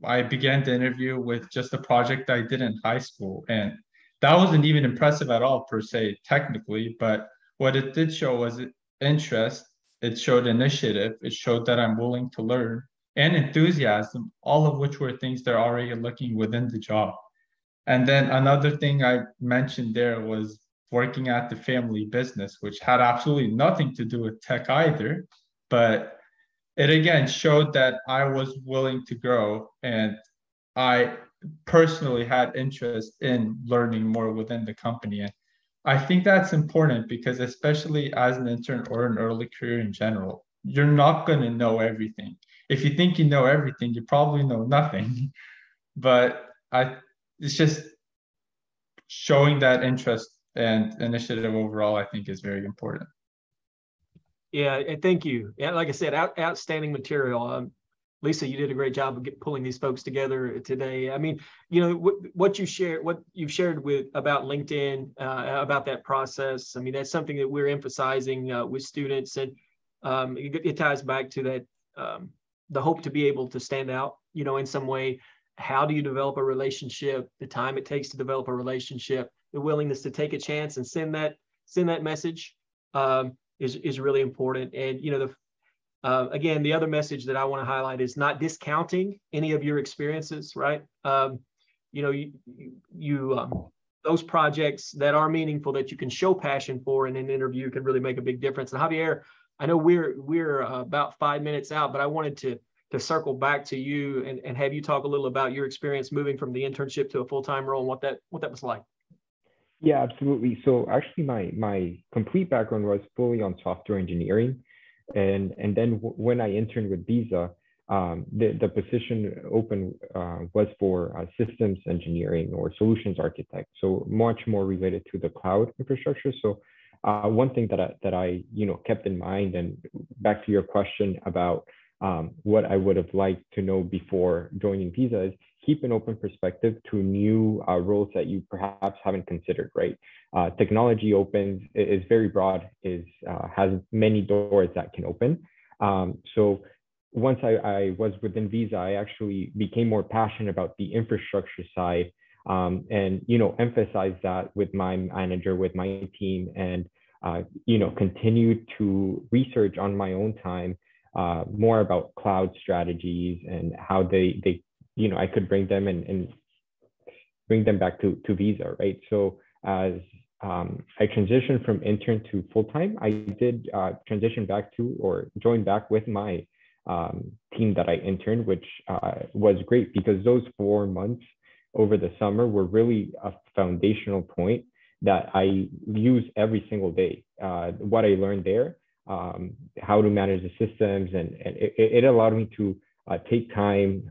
I began the interview with just a project I did in high school, and that wasn't even impressive at all per se technically, but what it did show was interest, it showed initiative, it showed that I'm willing to learn, and enthusiasm, all of which were things they're already looking within the job. And then another thing I mentioned there was working at the family business, which had absolutely nothing to do with tech either, but it again showed that I was willing to grow, and I personally had interest in learning more within the company. And I think that's important because especially as an intern or an early career in general, you're not going to know everything. If you think you know everything, you probably know nothing. But it's just showing that interest and initiative overall, I think is very important. Yeah, thank you. Yeah, like I said, outstanding material. Lisa, you did a great job of pulling these folks together today. I mean, what you've shared about LinkedIn, about that process. I mean, that's something that we're emphasizing with students, and it ties back to that the hope to be able to stand out, in some way. How do you develop a relationship? The time it takes to develop a relationship, the willingness to take a chance and send that message. Is really important. And again, the other message that I want to highlight is not discounting any of your experiences, right? Those projects that are meaningful that you can show passion for in an interview can really make a big difference. And Javier, I know we're about 5 minutes out, but I wanted to circle back to you and have you talk a little about your experience moving from the internship to a full-time role and what that was like. Yeah, absolutely. So actually my complete background was fully on software engineering. And then when I interned with Visa, the position open was for systems engineering or solutions architect. So much more related to the cloud infrastructure. So one thing that I kept in mind, and back to your question about what I would have liked to know before joining Visa, is keep an open perspective to new roles that you perhaps haven't considered, right? Technology is very broad, has many doors that can open. So once I was within Visa, I actually became more passionate about the infrastructure side, and emphasized that with my manager, with my team, and continued to research on my own time more about cloud strategies and how they I could bring them and bring them back to Visa, right? So as I transitioned from intern to full-time. I did transition back to or join back with my team that I interned, which was great because those 4 months over the summer were really a foundational point that I use every single day. What I learned there, how to manage the systems, and it allowed me to take time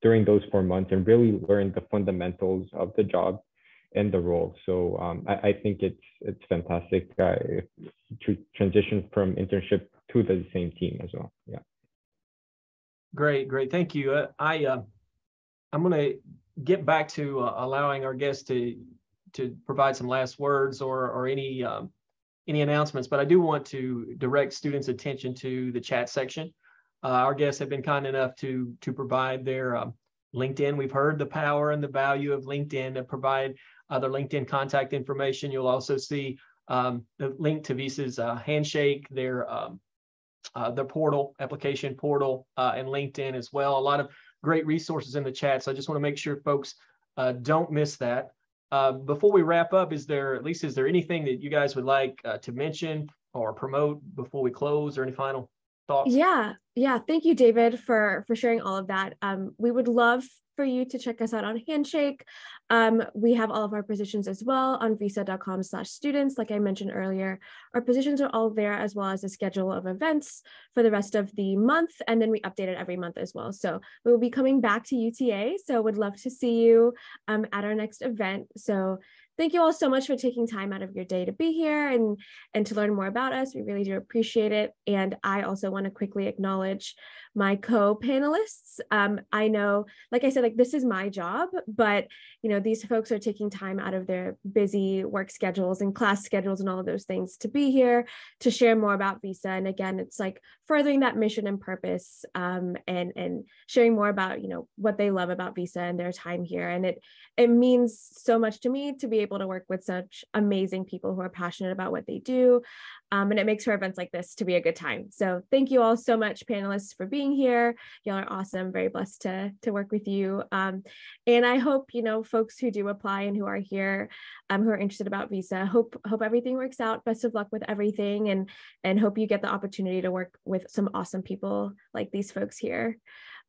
during those 4 months and really learn the fundamentals of the job and the role. So I think it's fantastic to transition from internship to the same team as well. Yeah. Great. Thank you. I'm going to get back to allowing our guests to provide some last words or any announcements, but I do want to direct students' attention to the chat section. Our guests have been kind enough to provide their LinkedIn. We've heard the power and the value of LinkedIn to provide their LinkedIn contact information. You'll also see the link to Visa's Handshake, their portal, application portal, and LinkedIn as well. A lot of great resources in the chat. So I just want to make sure folks don't miss that. Before we wrap up, is there anything that you guys would like to mention or promote before we close, or any final thoughts? Yeah. Thank you, David, for sharing all of that. We would love for you to check us out on Handshake. We have all of our positions as well on visa.com/students. Like I mentioned earlier, our positions are all there, as well as a schedule of events for the rest of the month. And then we update it every month as well. So we will be coming back to UTA. So would love to see you at our next event. So thank you all so much for taking time out of your day to be here and to learn more about us. We really do appreciate it. And I also want to quickly acknowledge my co-panelists. I know, like I said, like this is my job, but these folks are taking time out of their busy work schedules and class schedules and all of those things to be here to share more about Visa. And again, it's like furthering that mission and purpose, and sharing more about what they love about Visa and their time here. And it means so much to me to be able to work with such amazing people who are passionate about what they do. And it makes for events like this to be a good time. So thank you all so much, panelists, for being here. Y'all are awesome. Very blessed to work with you. And I hope, folks who do apply and who are here, who are interested about Visa, hope everything works out. Best of luck with everything, and hope you get the opportunity to work with some awesome people like these folks here.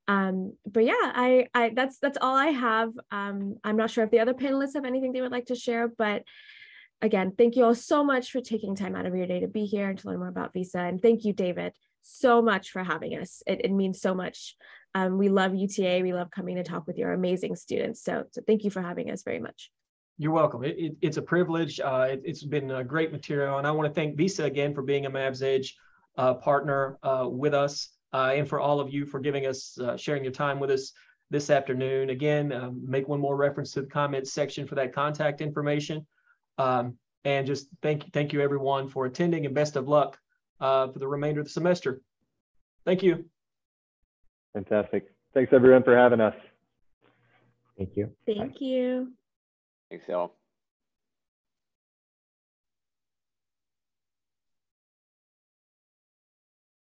But yeah, that's all I have. I'm not sure if the other panelists have anything they would like to share, but again, thank you all so much for taking time out of your day to be here and to learn more about Visa. And thank you, David, so much for having us. It means so much. We love UTA. We love coming to talk with your amazing students. So thank you for having us very much. You're welcome. It's a privilege. It's been a great material. And I want to thank Visa again for being a Mavs Edge partner with us, and for all of you for giving us, sharing your time with us this afternoon. Again, make one more reference to the comments section for that contact information. And just thank you everyone for attending, and best of luck for the remainder of the semester. Thank you. Fantastic. Thanks everyone for having us. Thank you. Thank you. Thanks, y'all.